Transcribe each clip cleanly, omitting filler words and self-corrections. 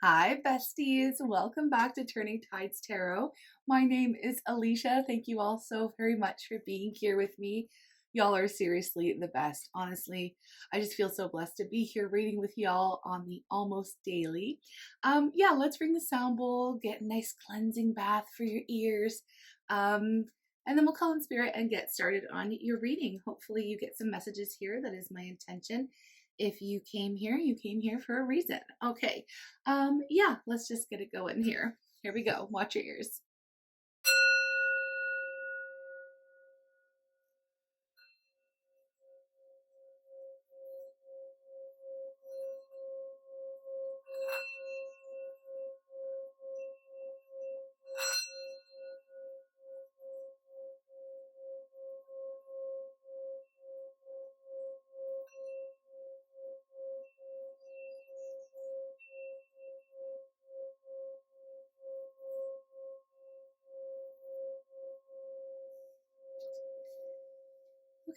Hi, besties. Welcome back to Turning Tides Tarot. My name is Alishia. Thank you all so very much for being here with me. Y'all are seriously the best. Honestly, I just feel so blessed to be here reading with y'all on the almost daily. Yeah, let's bring the sound bowl, get a nice cleansing bath for your ears. And then we'll call in spirit and get started on your reading. Hopefully you get some messages here. That is my intention. If you came here for a reason. Okay. Yeah, let's just get it going here. Here we go. Watch your ears.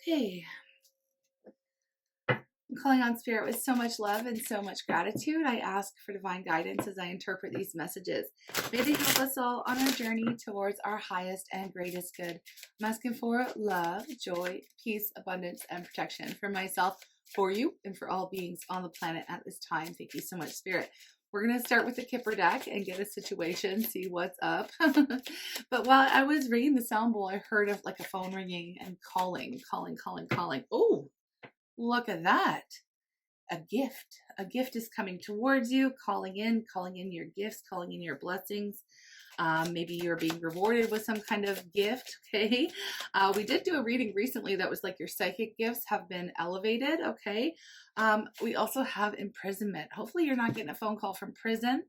Okay. I'm calling on spirit with so much love and so much gratitude. I ask for divine guidance as I interpret these messages. May they help us all on our journey towards our highest and greatest good. I'm asking for love, joy, peace, abundance, and protection for myself, for you, and for all beings on the planet at this time. Thank you so much, Spirit. We're going to start with the Kipper deck and get a situation, see what's up. But while I was reading the sound bowl, I heard of like a phone ringing and calling. Oh, look at that. A gift. A gift is coming towards you, calling in your gifts, calling in your blessings. Maybe you're being rewarded with some kind of gift. Okay. We did do a reading recently that was like your psychic gifts have been elevated. Okay. We also have imprisonment. Hopefully you're not getting a phone call from prison.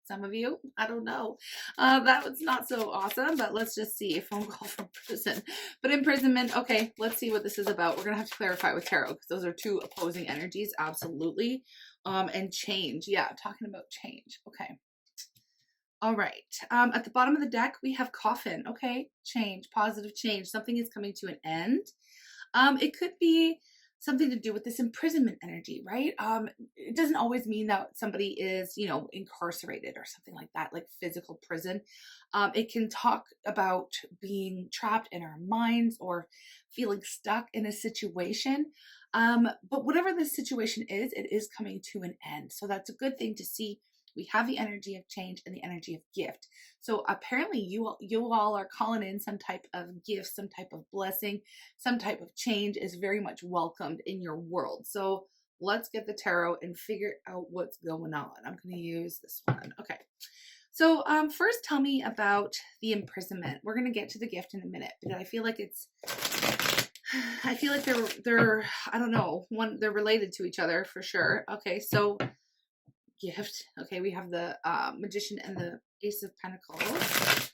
Some of you, I don't know. That was not so awesome, but let's just see. A phone call from prison. But imprisonment, okay, let's see what this is about. We're going to have to clarify with tarot because those are two opposing energies, absolutely. And change. Yeah, talking about change. Okay. All right. At the bottom of the deck, we have coffin. Okay, change, positive change. Something is coming to an end. It could be something to do with this imprisonment energy, right? It doesn't always mean that somebody is, incarcerated or something like that, like physical prison. It can talk about being trapped in our minds or feeling stuck in a situation. But whatever the situation is, it is coming to an end. So that's a good thing to see. We have the energy of change and the energy of gift. So apparently you all are calling in some type of gift, some type of blessing, some type of change is very much welcomed in your world. So let's get the tarot and figure out what's going on. I'm going to use this one. Okay. So first tell me about the imprisonment. We're going to get to the gift in a minute, but I feel like they're I don't know, they're related to each other for sure. Okay. So gift. Okay, we have the Magician and the Ace of Pentacles.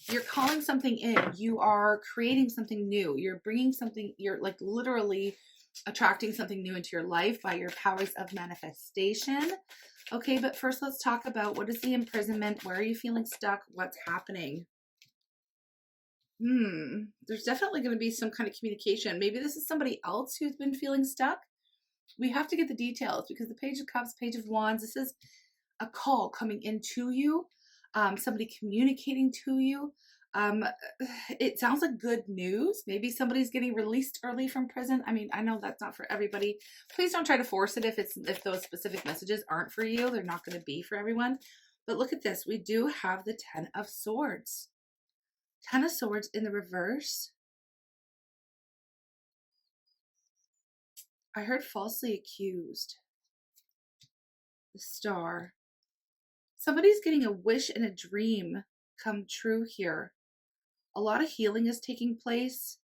You're calling something in. You are creating something new. You're bringing something, you're like literally attracting something new into your life by your powers of manifestation. Okay, but first let's talk about what is the imprisonment? Where are you feeling stuck? What's happening? There's definitely going to be some kind of communication. Maybe this is somebody else who's been feeling stuck. We have to get the details because the Page of Cups, Page of Wands, this is a call coming into you, somebody communicating to you. It sounds like good news. Maybe somebody's getting released early from prison. I mean, I know that's not for everybody. Please don't try to force it if those specific messages aren't for you. They're not going to be for everyone. But look at this. We do have the Ten of Swords. Ten of Swords in the reverse. I heard falsely accused. The Star. Somebody's getting a wish and a dream come true here. A lot of healing is taking place.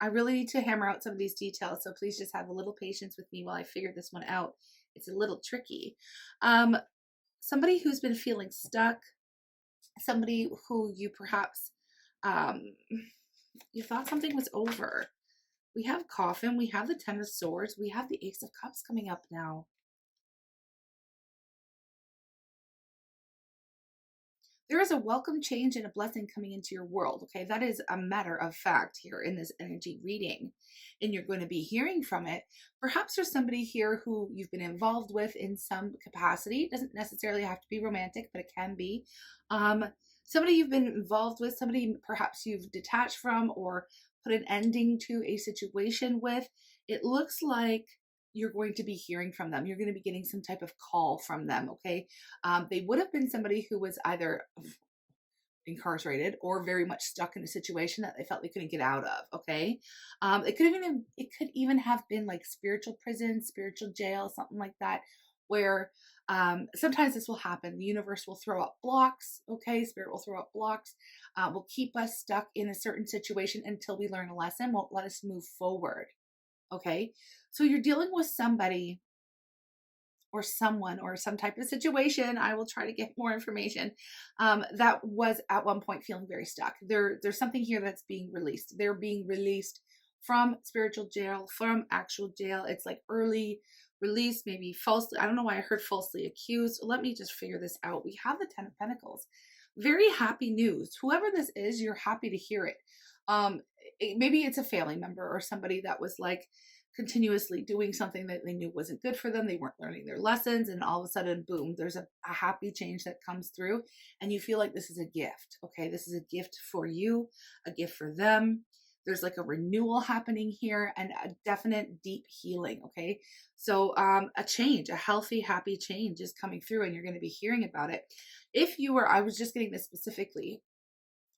I really need to hammer out some of these details, so please just have a little patience with me while I figure this one out. It's a little tricky. Somebody who's been feeling stuck, somebody who you perhaps, you thought something was over. We have Coffin, we have the Ten of Swords, we have the Ace of Cups coming up now. there is a welcome change and a blessing coming into your world. Okay. That is a matter of fact here in this energy reading. And you're going to be hearing from it. Perhaps there's somebody here who you've been involved with in some capacity. It doesn't necessarily have to be romantic, but it can be. Somebody you've been involved with, somebody perhaps you've detached from or put an ending to a situation with. It looks like you're going to be hearing from them. You're going to be getting some type of call from them. Okay. They would have been somebody who was either incarcerated or very much stuck in a situation that they felt they couldn't get out of. Okay. It could even have been like spiritual prison, spiritual jail, something like that, where sometimes this will happen. The universe will throw up blocks. Okay. Spirit will throw up blocks, will keep us stuck in a certain situation until we learn a lesson, won't let us move forward. Okay. So you're dealing with somebody or someone or some type of situation. I will try to get more information, that was at one point feeling very stuck. There's something here that's being released. They're being released from spiritual jail, from actual jail. It's like early release, maybe falsely. I don't know why I heard falsely accused. Let me just figure this out. We have the 10 of Pentacles. Very happy news. Whoever this is, you're happy to hear it. Maybe it's a family member or somebody that was like continuously doing something that they knew wasn't good for them. They weren't learning their lessons, and all of a sudden, boom, there's a happy change that comes through, and you feel like this is a gift. Okay, this is a gift for you, a gift for them. There's like a renewal happening here and a definite deep healing. Okay, so a change, a healthy, happy change is coming through, and you're going to be hearing about it. If you were, I was just getting this specifically.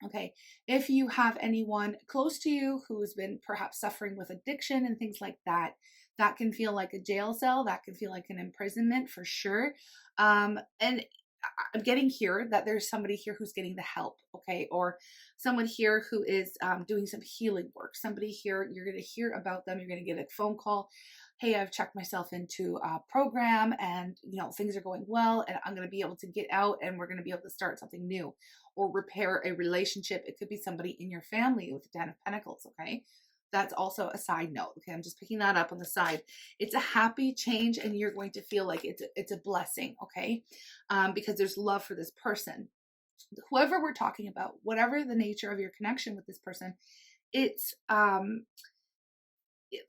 Okay, if you have anyone close to you who has been perhaps suffering with addiction and things like that, that can feel like a jail cell, that can feel like an imprisonment for sure. And I'm getting here that there's somebody here who's getting the help, okay, or someone here who is doing some healing work. Somebody here, you're going to hear about them. You're going to get a phone call. Hey, I've checked myself into a program and, things are going well, and I'm going to be able to get out, and we're going to be able to start something new or repair a relationship. It could be somebody in your family with the 10 of Pentacles. Okay. That's also a side note. Okay. I'm just picking that up on the side. It's a happy change, and you're going to feel like it's a blessing. Okay. Because there's love for this person, whoever we're talking about, whatever the nature of your connection with this person. It's,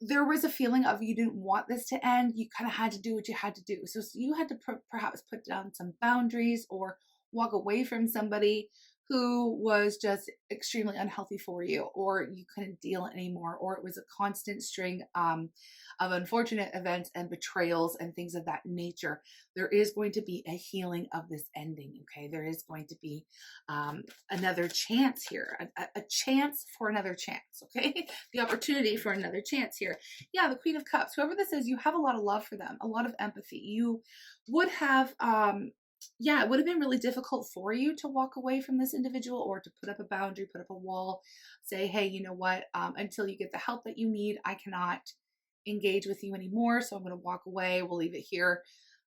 there was a feeling of you didn't want this to end. You kind of had to do what you had to do. So you had to perhaps put down some boundaries or walk away from somebody who was just extremely unhealthy for you, or you couldn't deal anymore, or it was a constant string of unfortunate events and betrayals and things of that nature. There is going to be a healing of this ending. Okay. There is going to be another chance here, a chance for another chance. Okay. The opportunity for another chance here. Yeah. The Queen of Cups, whoever this is, you have a lot of love for them, a lot of empathy. You would have, it would have been really difficult for you to walk away from this individual, or to put up a boundary, put up a wall, say, hey, you know what, until you get the help that you need, I cannot engage with you anymore. So I'm going to walk away. We'll leave it here.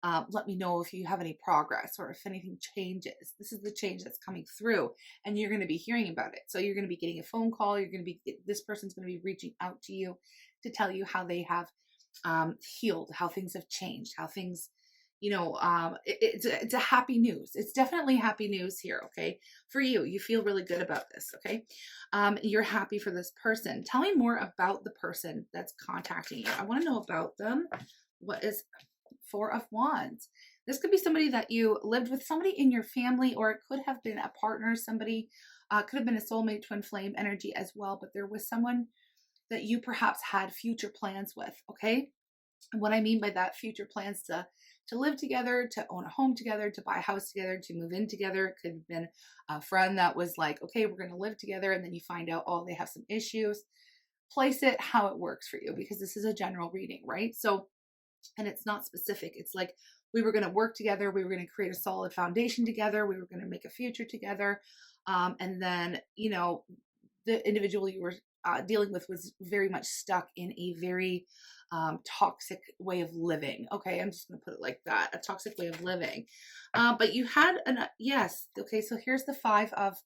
Let me know if you have any progress or if anything changes. This is the change that's coming through, and you're going to be hearing about it. So you're going to be getting a phone call. This person's going to be reaching out to you to tell you how they have healed, how things have changed, how things, it's a happy news. It's definitely happy news here. Okay. For you, you feel really good about this. Okay. You're happy for this person. Tell me more about the person that's contacting you. I want to know about them. What is Four of Wands? This could be somebody that you lived with, somebody in your family, or it could have been a partner, somebody, could have been a soulmate, twin flame energy as well, but there was someone that you perhaps had future plans with. Okay. And what I mean by that, future plans to live together, to own a home together, to buy a house together, to move in together. It could have been a friend that was like, okay, we're going to live together. And then you find out, oh, they have some issues. Place it how it works for you, because this is a general reading, right? So, and it's not specific. It's like, we were going to work together. We were going to create a solid foundation together. We were going to make a future together. And then, the individual you were dealing with was very much stuck in a very toxic way of living. Okay, I'm just going to put it like that, a toxic way of living. But you had yes. Okay, so here's the five of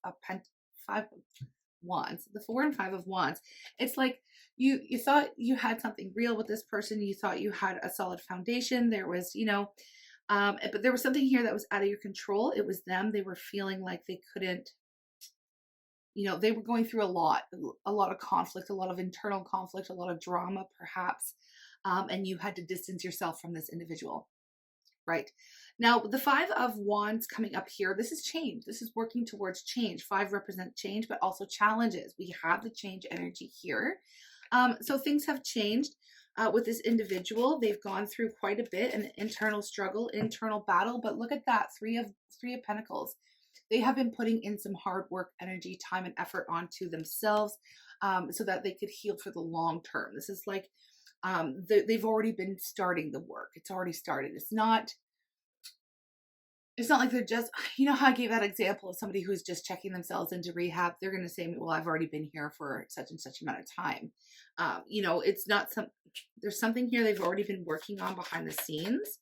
Wands, the 4 and 5 of Wands. It's like you thought you had something real with this person. You thought you had a solid foundation. There was, But there was something here that was out of your control. It was them. They were feeling like they couldn't, they were going through a lot of conflict, a lot of internal conflict, a lot of drama, perhaps. And you had to distance yourself from this individual. Right. Now, the Five of Wands coming up here, this is change. This is working towards change. Five represent change, but also challenges. We have the change energy here. So things have changed with this individual. They've gone through quite a bit, an internal struggle, internal battle. But look at that, Three of Pentacles. They have been putting in some hard work, energy, time, and effort onto themselves so that they could heal for the long term. This is like they've already been starting the work. It's already started. It's not like they're just, how I gave that example of somebody who's just checking themselves into rehab. They're going to say, well, I've already been here for such and such amount of time. It's not there's something here they've already been working on behind the scenes.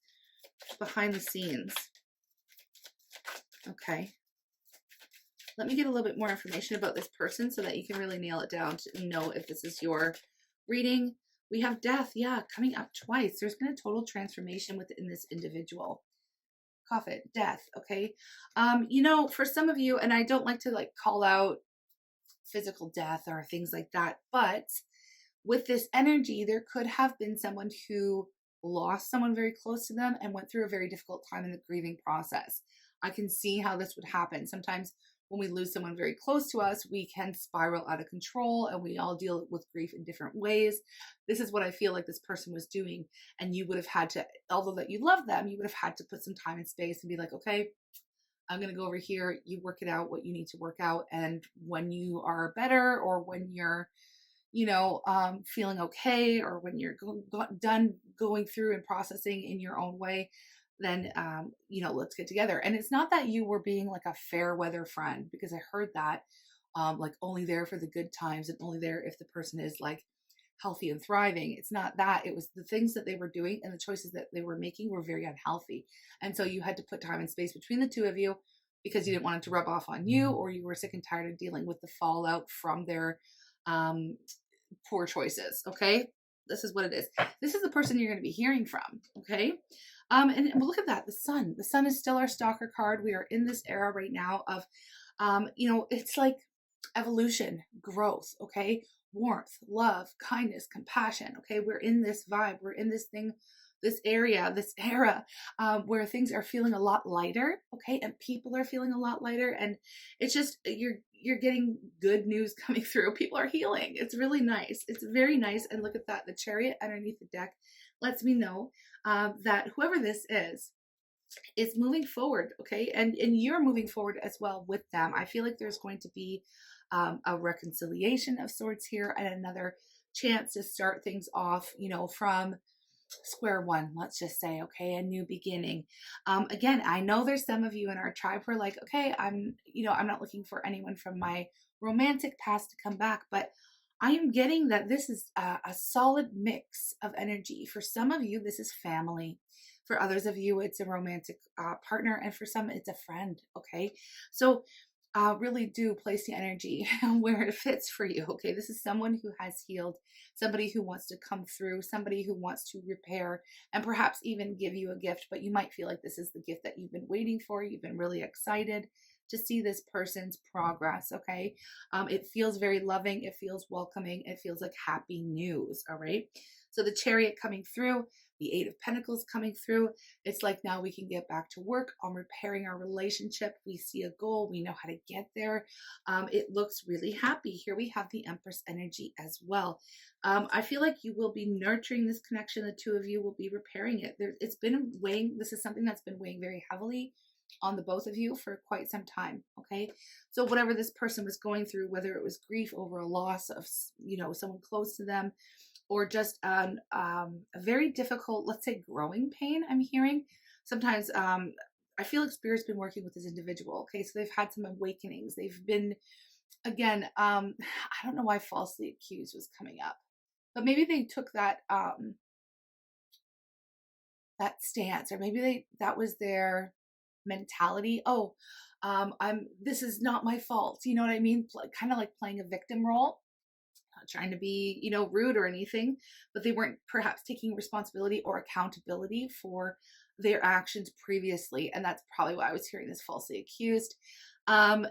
Okay. Let me get a little bit more information about this person so that you can really nail it down to know if this is your reading. We have death, coming up twice. There's been a total transformation within this individual. Coffin, death, okay? For some of you, and I don't like to call out physical death or things like that, but with this energy, there could have been someone who lost someone very close to them and went through a very difficult time in the grieving process. I can see how this would happen. Sometimes when we lose someone very close to us, we can spiral out of control, and we all deal with grief in different ways. This is what I feel like this person was doing. And you would have had to, although that you love them, you would have had to put some time and space and be like, okay, I'm going to go over here. You work it out, what you need to work out. And when you are better, or when you're, feeling okay, or when you're done going through and processing in your own way, then, let's get together. And it's not that you were being like a fair weather friend, because I heard that, only there for the good times and only there if the person is like healthy and thriving. It's not that. It was the things that they were doing and the choices that they were making were very unhealthy. And so you had to put time and space between the two of you because you didn't want it to rub off on you, or you were sick and tired of dealing with the fallout from their poor choices. Okay. This is what it is. This is the person you're going to be hearing from. Okay. And look at that. The sun is still our stalker card. We are in this era right now of, it's like evolution, growth. Okay. Warmth, love, kindness, compassion. Okay. We're in this vibe. We're in this thing, this era, where things are feeling a lot lighter. Okay. And people are feeling a lot lighter. And it's just, you're getting good news coming through. People are healing. It's really nice. It's very nice. And look at that. The Chariot underneath the deck lets me know that whoever this is moving forward. Okay. And you're moving forward as well with them. I feel like there's going to be a reconciliation of sorts here, and another chance to start things off, from square one, let's just say. Okay. A new beginning. Again, I know there's some of you in our tribe who are like, okay, I'm not looking for anyone from my romantic past to come back, but I am getting that this is a solid mix of energy. For some of you, this is family. For others of you, it's a romantic partner. And for some, it's a friend. Okay. So really do place the energy where it fits for you. Okay. This is someone who has healed, somebody who wants to come through, somebody who wants to repair, and perhaps even give you a gift. But you might feel like this is the gift that you've been waiting for. You've been really excited to see this person's progress. Okay. It feels very loving. It feels welcoming. It feels like happy news. All right. So the Chariot coming through, the Eight of Pentacles coming through. It's like now we can get back to work on repairing our relationship. We see a goal. We know how to get there. It looks really happy. Here we have the Empress energy as well. I feel like you will be nurturing this connection. The two of you will be repairing it. It's been weighing. This is something that's been weighing very heavily on the both of you for quite some time. Okay. So whatever this person was going through, whether it was grief over a loss of, someone close to them, or just a very difficult, let's say, growing pain, I'm hearing. Sometimes I feel like Spirit's been working with this individual. Okay. So they've had some awakenings. They've been, again, I don't know why falsely accused was coming up, but maybe they took that, that stance, or maybe that was their mentality. Oh, this is not my fault. You know what I mean? Kind of like playing a victim role, not trying to be, rude or anything, but they weren't perhaps taking responsibility or accountability for their actions previously. And that's probably why I was hearing this falsely accused. Um,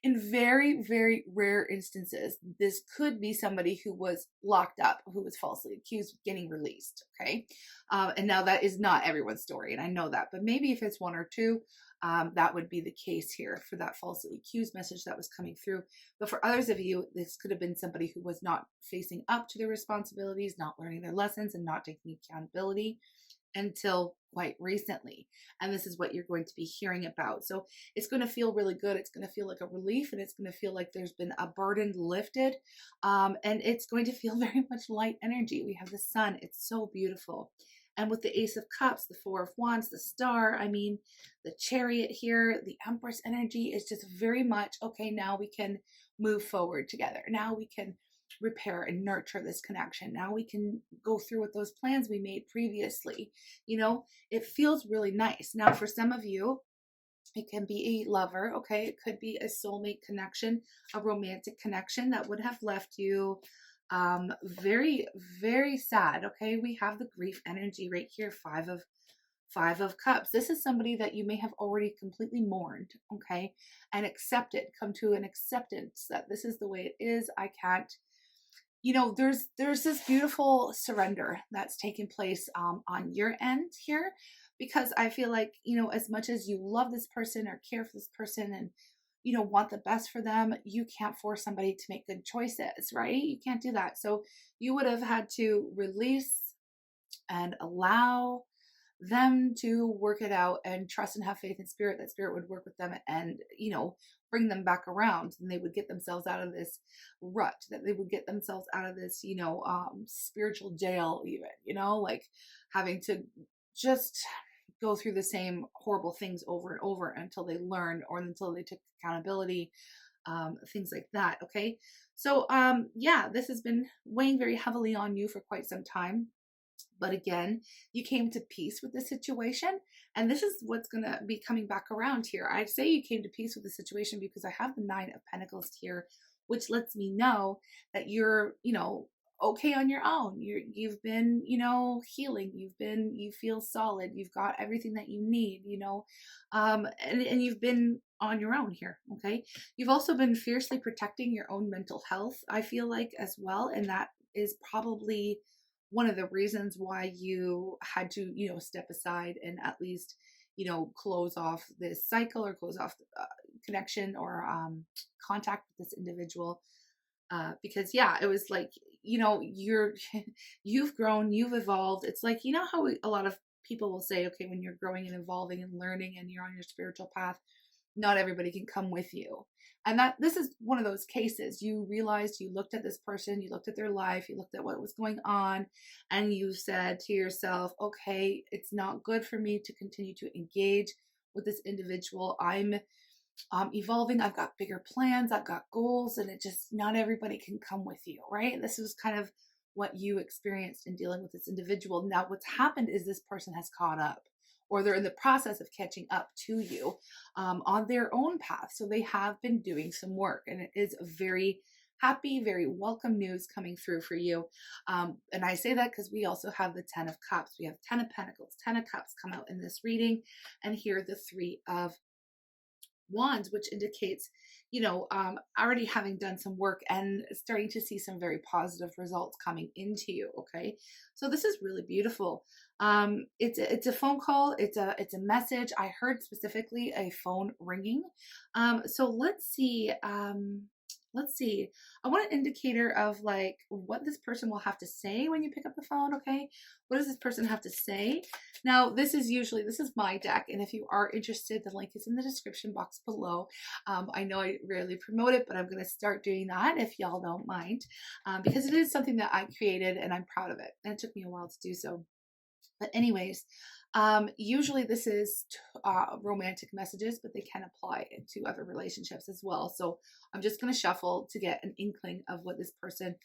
in very, very rare instances, this could be somebody who was locked up, who was falsely accused of getting released. Okay. And now that is not everyone's story, and I know that, but maybe if it's one or two, that would be the case here for that falsely accused message that was coming through. But for others of you, this could have been somebody who was not facing up to their responsibilities, not learning their lessons, and not taking accountability until quite recently. And this is what you're going to be hearing about. So it's going to feel really good. It's going to feel like a relief, and it's going to feel like there's been a burden lifted. And it's going to feel very much light energy. We have the sun. It's so beautiful. And with the Ace of Cups, the Four of Wands, the Star, I mean, the Chariot here, the Empress energy is just very much, okay, now we can move forward together. Now we can repair and nurture this connection. Now we can go through with those plans we made previously. You know, it feels really nice. Now, for some of you, it can be a lover, okay? It could be a soulmate connection, a romantic connection that would have left you very, very sad, okay? We have the grief energy right here, Five of Cups. This is somebody that you may have already completely mourned, okay? And accepted, come to an acceptance that this is the way it is. I can't, you know, there's this beautiful surrender that's taking place on your end here, because I feel like, you know, as much as you love this person or care for this person and, you know, want the best for them, you can't force somebody to make good choices, right? You can't do that. So you would have had to release and allow them to work it out and trust and have faith in spirit, that spirit would work with them and, you know, bring them back around, and they would get themselves out of this rut, that they would get themselves out of this, you know, spiritual jail, even, you know, like having to just go through the same horrible things over and over until they learned or until they took accountability, things like that. Okay. So, yeah, this has been weighing very heavily on you for quite some time. But again, you came to peace with the situation. And this is what's going to be coming back around here. I'd say you came to peace with the situation because I have the Nine of Pentacles here, which lets me know that you're, you know, okay on your own. You've been, you know, healing. You feel solid. You've got everything that you need, you know, and you've been on your own here. Okay. You've also been fiercely protecting your own mental health, I feel like, as well. And that is probably one of the reasons why you had to, you know, step aside and at least, you know, close off this cycle or close off the connection or contact with this individual. Because yeah, it was like, you know, you've grown, you've evolved. It's like, you know how a lot of people will say, okay, when you're growing and evolving and learning and you're on your spiritual path, not everybody can come with you. And that this is one of those cases. You realized, you looked at this person, you looked at their life, you looked at what was going on, and you said to yourself, okay, it's not good for me to continue to engage with this individual. I'm evolving. I've got bigger plans, I've got goals, and it just, not everybody can come with you, right? And this is kind of what you experienced in dealing with this individual. Now, what's happened is this person has caught up, or they're in the process of catching up to you on their own path. So they have been doing some work, and it is very happy, very welcome news coming through for you. And I say that because we also have the 10 of Cups. We have 10 of Pentacles, 10 of Cups come out in this reading, and here the 3 of Wands, which indicates, you know, already having done some work and starting to see some very positive results coming into you. Okay, so this is really beautiful. It's a phone call. It's a message. I heard specifically a phone ringing. So let's see. Let's see. I want an indicator of like what this person will have to say when you pick up the phone. Okay, what does this person have to say? Now, this is my deck, and if you are interested, the link is in the description box below. I know I rarely promote it, but I'm going to start doing that if y'all don't mind, because it is something that I created and I'm proud of it. And it took me a while to do so. But anyways, usually this is romantic messages, but they can apply to other relationships as well. So I'm just going to shuffle to get an inkling of what this person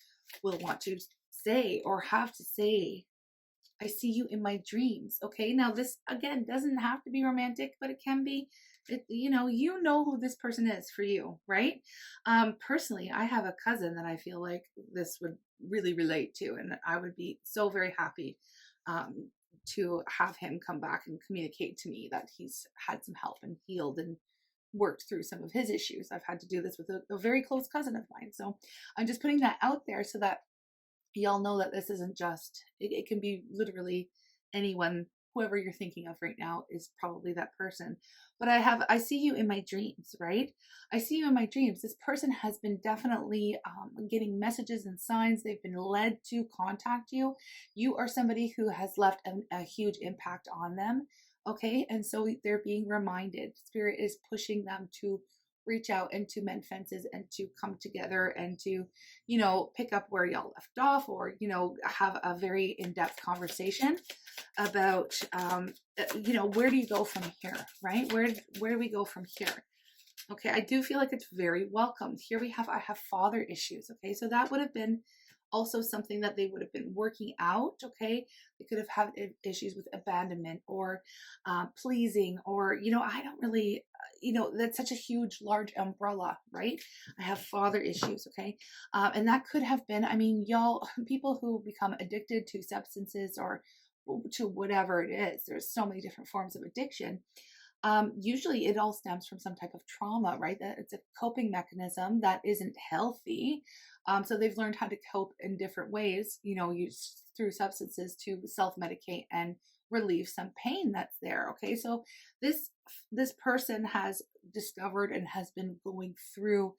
will want to say or have to say. I see you in my dreams. Okay, now this again doesn't have to be romantic, but it can be. You know who this person is for you, right? Personally, I have a cousin that I feel like this would really relate to, and I would be so very happy to have him come back and communicate to me that he's had some help and healed and worked through some of his issues. I've had to do this with a very close cousin of mine. So I'm just putting that out there so that y'all know that this isn't just, it can be literally anyone. Whoever you're thinking of right now is probably that person. But I see you in my dreams, right? I see you in my dreams. This person has been definitely getting messages and signs. They've been led to contact you. You are somebody who has left a huge impact on them. Okay. And so they're being reminded. Spirit is pushing them to reach out and to mend fences and to come together and to, you know, pick up where y'all left off, or, you know, have a very in-depth conversation about, you know, where do you go from here, right? Where do we go from here? Okay, I do feel like it's very welcomed. Here I have father issues. Okay, so that would have been also something that they would have been working out. Okay, they could have had issues with abandonment or pleasing, or, you know, I don't really, you know, that's such a huge, large umbrella, right? I have father issues. Okay, and that could have been, I mean, y'all, people who become addicted to substances or to whatever it is, there's so many different forms of addiction. Usually it all stems from some type of trauma, right? That it's a coping mechanism that isn't healthy. So they've learned how to cope in different ways, you know, use through substances to self-medicate and relieve some pain that's there. Okay, so this person has discovered and has been going through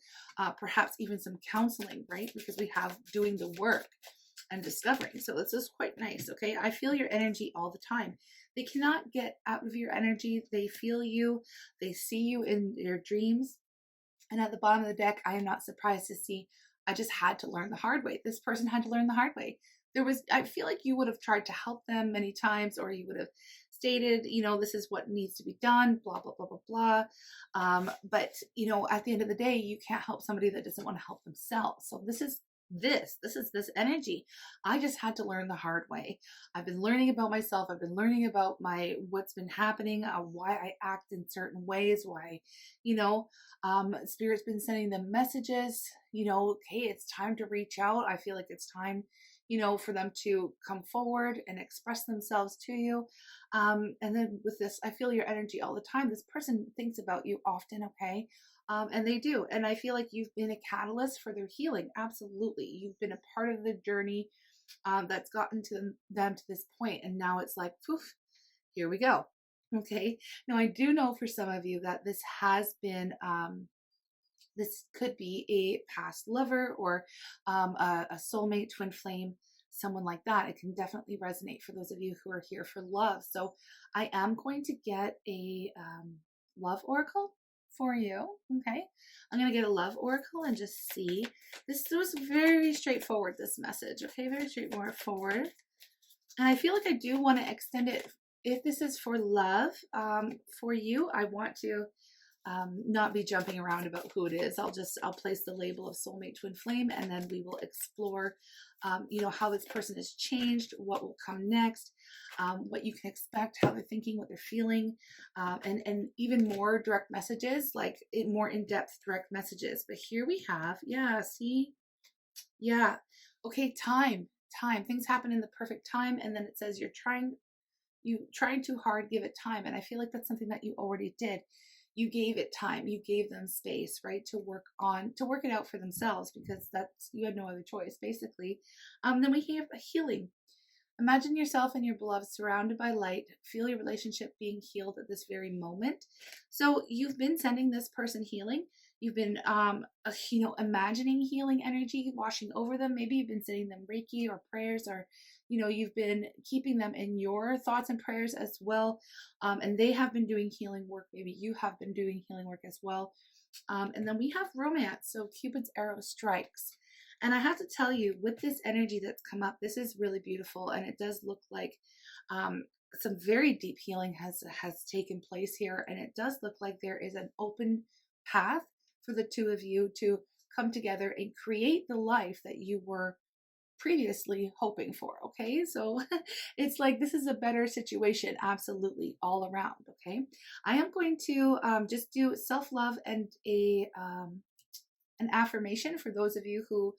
perhaps even some counseling, right? Because we have doing the work and discovering. So this is quite nice. Okay, I feel your energy all the time. They cannot get out of your energy. They feel you. They see you in your dreams. And at the bottom of the deck, I am not surprised to see, I just had to learn the hard way. This person had to learn the hard way. I feel like you would have tried to help them many times, or you would have stated, you know, this is what needs to be done, blah, blah, blah, blah, blah. But, you know, at the end of the day, you can't help somebody that doesn't want to help themselves. So this is this energy. I just had to learn the hard way. I've been learning about myself. I've been learning about what's been happening, why I act in certain ways, why, you know, Spirit's been sending them messages, you know, okay, it's time to reach out. I feel like it's time, you know, for them to come forward and express themselves to you. And then with this, I feel your energy all the time. This person thinks about you often, okay? And they do. And I feel like you've been a catalyst for their healing. Absolutely. You've been a part of the journey that's gotten to them to this point. And now it's like, poof, here we go. Okay. Now, I do know for some of you that this has been, this could be a past lover or a soulmate, twin flame, someone like that. It can definitely resonate for those of you who are here for love. So I am going to get a love oracle for you. Okay, I'm gonna get a love oracle and just see. This was very straightforward, this message. Okay, very straightforward. And I feel like I do want to extend it. If this is for love for you, I want to not be jumping around about who it is. I'll place the label of soulmate, twin flame, and then we will explore you know, how this person has changed, what will come next, what you can expect, how they're thinking, what they're feeling, and even more direct messages, like more in-depth direct messages. But here we have, yeah, see, yeah, okay, time. Things happen in the perfect time, and then it says you're trying too hard, give it time. And I feel like that's something that you already did. You gave it time, you gave them space, right, to work it out for themselves, because you had no other choice, basically. Then we have a healing. Imagine yourself and your beloved surrounded by light. Feel your relationship being healed at this very moment. So you've been sending this person healing. You've been, you know, imagining healing energy washing over them. Maybe you've been sending them Reiki or prayers, or, you know, you've been keeping them in your thoughts and prayers as well. And they have been doing healing work. Maybe you have been doing healing work as well. And then we have romance. So Cupid's arrow strikes. And I have to tell you, with this energy that's come up, this is really beautiful. And it does look like some very deep healing has taken place here. And it does look like there is an open path for the two of you to come together and create the life that you were previously hoping for. Okay, so it's like this is a better situation, absolutely, all around. Okay, I am going to just do self-love and a an affirmation for those of you who,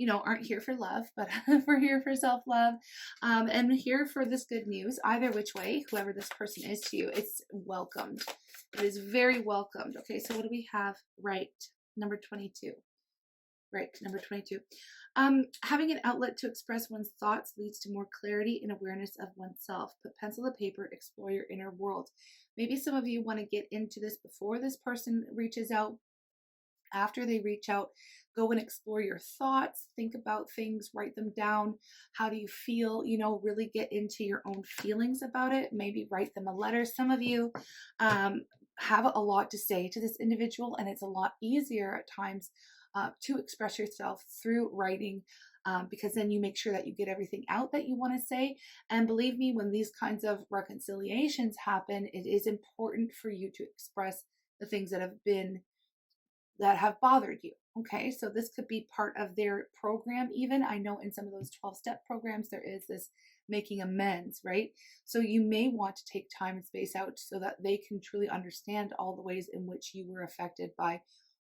aren't here for love, but we're here for self-love, and here for this good news. Either which way, whoever this person is to you, it's welcomed. It is very welcomed. Okay, so what do we have? Right, number 22. Right, number 22. Having an outlet to express one's thoughts leads to more clarity and awareness of oneself. Put pencil to paper, explore your inner world. Maybe some of you want to get into this before this person reaches out. After they reach out, go and explore your thoughts, think about things, write them down. How do you feel? Really get into your own feelings about it. Maybe write them a letter. Some of you have a lot to say to this individual, and it's a lot easier at times to express yourself through writing, because then you make sure that you get everything out that you want to say. And believe me, when these kinds of reconciliations happen, it is important for you to express the things that have bothered you. Okay, so this could be part of their program. Even I know in some of those 12-step programs, there is this making amends, right? So you may want to take time and space out so that they can truly understand all the ways in which you were affected by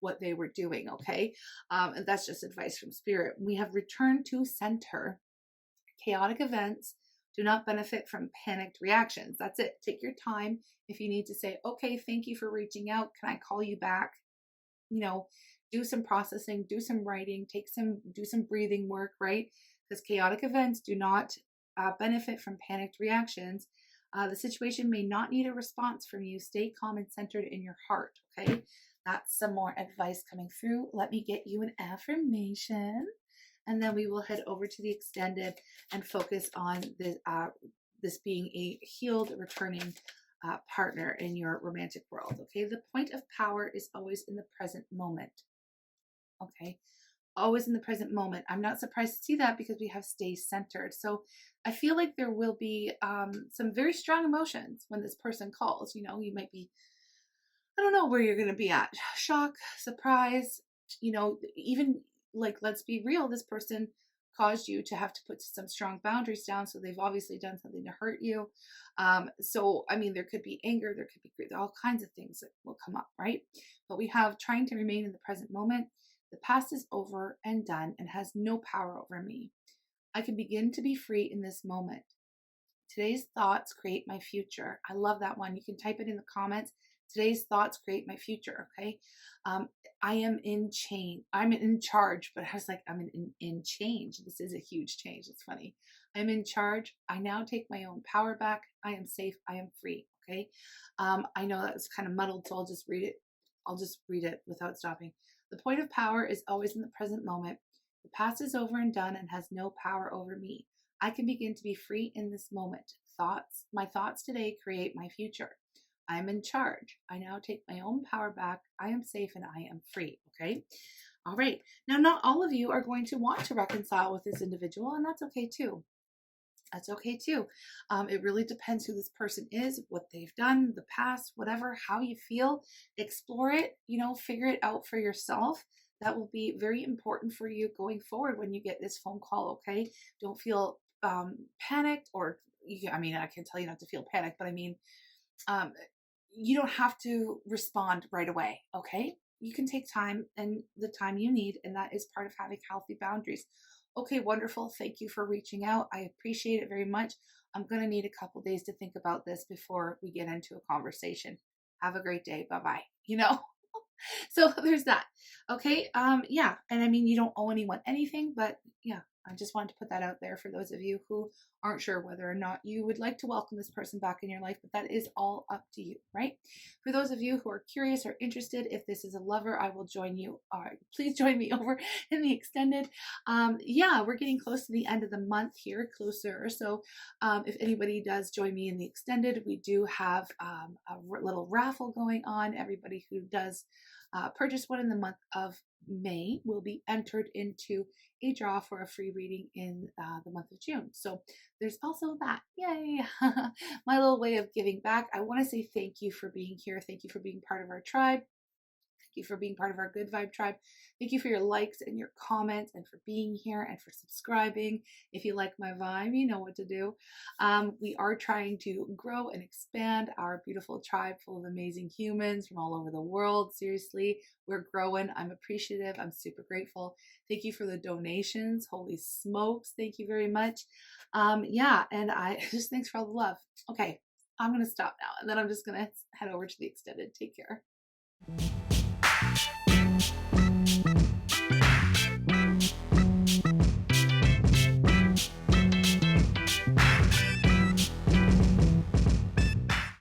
what they were doing. Okay, and that's just advice from spirit. We have returned to center. Chaotic events do not benefit from panicked reactions. That's it. Take your time. If you need to say, okay, thank you for reaching out, can I call you back? Do some processing, do some writing, do some breathing work, right? Because chaotic events do not benefit from panicked reactions. The situation may not need a response from you. Stay calm and centered in your heart. Okay, that's some more advice coming through. Let me get you an affirmation, and then we will head over to the extended and focus on this being a healed, returning partner in your romantic world. Okay, the point of power is always in the present moment. Okay, always in the present moment. I'm not surprised to see that because we have stay centered. So I feel like there will be some very strong emotions when this person calls. You might be, I don't know where you're going to be at. Shock, surprise, even like, let's be real, this person caused you to have to put some strong boundaries down. So they've obviously done something to hurt you. So, I mean, there could be anger, there could be all kinds of things that will come up, right? But we have trying to remain in the present moment. The past is over and done and has no power over me. I can begin to be free in this moment. Today's thoughts create my future. I love that one. You can type it in the comments. Today's thoughts create my future. Okay. I am in change. I'm in charge, but I was like, I'm in change. This is a huge change. It's funny. I'm in charge. I now take my own power back. I am safe. I am free. Okay. I know that was kind of muddled, so I'll just read it. I'll just read it without stopping. The point of power is always in the present moment. The past is over and done and has no power over me. I can begin to be free in this moment. My thoughts today create my future. I am in charge. I now take my own power back. I am safe and I am free. Okay. All right. Now, not all of you are going to want to reconcile with this individual, and that's okay too. That's okay too. It really depends who this person is, what they've done, the past, whatever, how you feel. Explore it, figure it out for yourself. That will be very important for you going forward when you get this phone call. Okay. Don't feel panicked, or I can tell you not to feel panicked, but you don't have to respond right away. Okay. You can take time and the time you need, and that is part of having healthy boundaries. Okay, wonderful. Thank you for reaching out. I appreciate it very much. I'm going to need a couple days to think about this before we get into a conversation. Have a great day. Bye-bye. So there's that. Okay. Yeah. And you don't owe anyone anything, but yeah, I just wanted to put that out there for those of you who aren't sure whether or not you would like to welcome this person back in your life, but that is all up to you, right? For those of you who are curious or interested, if this is a lover, I will join you. Please join me over in the extended. Yeah, we're getting close to the end of the month here, closer. So if anybody does join me in the extended, we do have a little raffle going on. Everybody who does purchase one in the month of May will be entered into a draw for a free reading in the month of June. So there's also that. Yay! My little way of giving back. I want to say thank you for being here. Thank you for being part of our tribe. Thank you for being part of our Good Vibe Tribe. Thank you for your likes and your comments and for being here and for subscribing. If you like my vibe, you know what to do. We are trying to grow and expand our beautiful tribe full of amazing humans from all over the world. Seriously, we're growing. I'm appreciative. I'm super grateful. Thank you for the donations. Holy smokes. Thank you very much. Yeah, and I just thanks for all the love. Okay, I'm going to stop now and then I'm just going to head over to the extended. Take care.